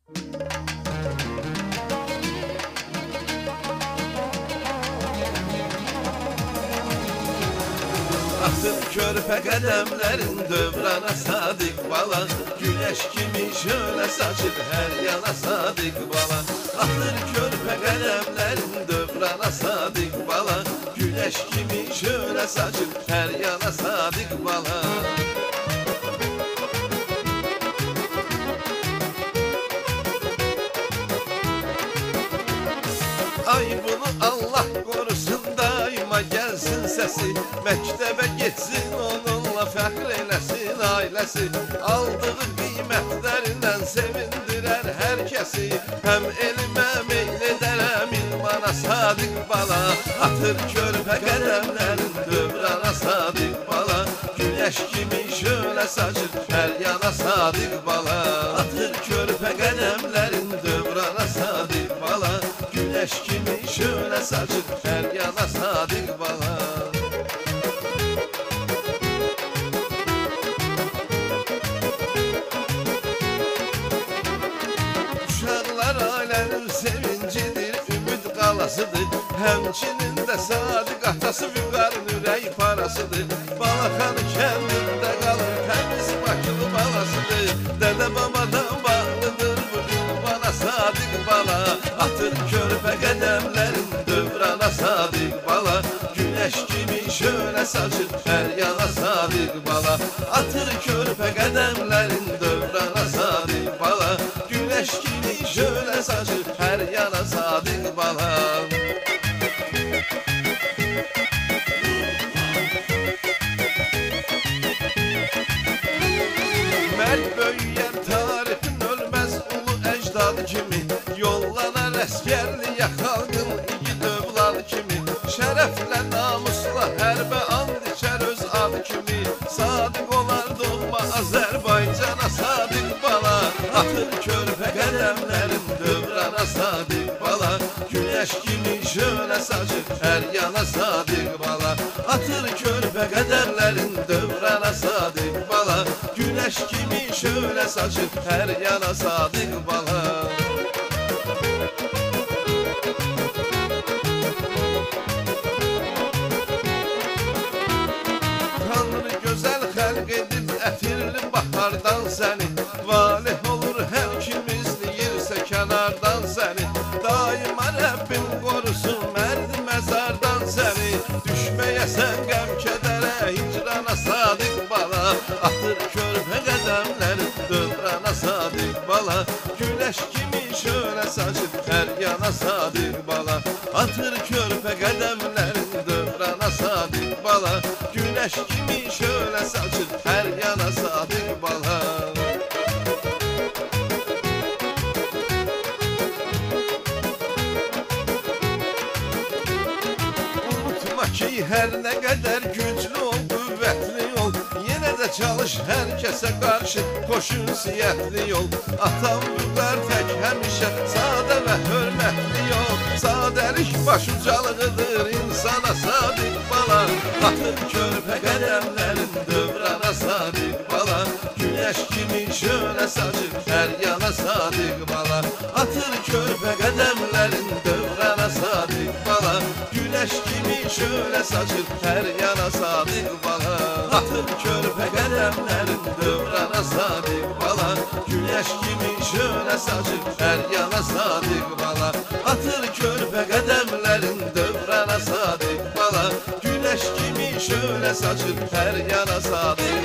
Atın körpe qədəmlərin dövrana sadiq bala, güneş kimi şöyle saçır her yana sadiq bala. Atın körpe qədəmlərin dövrana sadiq bala, güneş kimi şöyle saçır her yana sadiq bala. Ay bunu Allah korusun daima gelsin sesi, məktəbə getsin onunla fəxr eləsin ailəsi. Aldığı qiymətlərindən sevindirər hər kəsi, həm elmə meyl edərəm ilmana sadiq bala. Atır körpə qədəmlərin dövrana sadiq bala, güneş kimi şöyle saçır hər yana sadiq bala. Atır körpə qədəmlərin dövrana sadiq bala, güneş kimi şöyle saçır her yana sadiq bala. Uşaqlar ailənin sevincidir, ümid qalasıdır, həmçinin də sadiq atası vüqarın ürək parasıdır. Balaxanı kəndində qalır, təmiz bakılı balasıdır, dədə babadan bağlıdır bu gün bana sadiq bala. Atır körpə qədəmlərin dövrana sadiq bala, güneş kimi şöyle saçır her yana sadiq bala. Atır körpə qədəmlərin dövrana sadiq bala, güneş kimi şöyle saçır her yana sadiq bala. Mərd böyüyən tarixin ölməz ulu əcdadı kimi, yollanar əskərliyə xalqın igid övladı kimi, şərəflə namusla hərbə and içər öz adı kimi, sadiq olar doğma Azərbaycana sadiq bala. Atır körpə qədəmlərin dövrana sadiq bala, güneş kimi şöyle saçır her yana sadiq bala. Atır körpə qədəmlərin dövrana sadiq bala, güneş kimi şöyle saçır her yana sadiq bala. Tanrı gözəl xəlq edib ətirli bahardan səni, valih olur hər kim izləyirsə kənardan səni. Daima Rəbbim qorusun mərd məzardan səni, düşməyəsən qəm kədərə hicrana sadiq bala. Atır körpə qədəmlərin dövrana sadiq bala, güneş kimi şöyle saçır her yana sadiq bala. Atır körpə qədəmlərin dövrana sadiq bala, güneş kimi şöyle saçır her yana sadiq bala. Unutma ki her ne kadar güclü ol, qüvvətli ol, yenə də çalış hər kəsə qarşı koşunsiyətli yol. Atam vüqar tək həmişə sadə və hörmətli yol, sadəlik başucalığıdır insana sadiq bala. Atır körpə qədəmlərin dövrana sadiq bala, güneş kimi şöyle saçır her yana sadiq bala. Atır körpə qədəmlərin dövrana sadiq bala, güneş kimi şöyle saçır her yana sadiq bala. Atır körpə qədəmlərin dövrana sadiq bala, güneş kimi şöyle saçır her yana sadiq bala. Atır körpə qədəmlərin dövrana sadiq bala, güneş kimi şöyle saçır her yana sadiq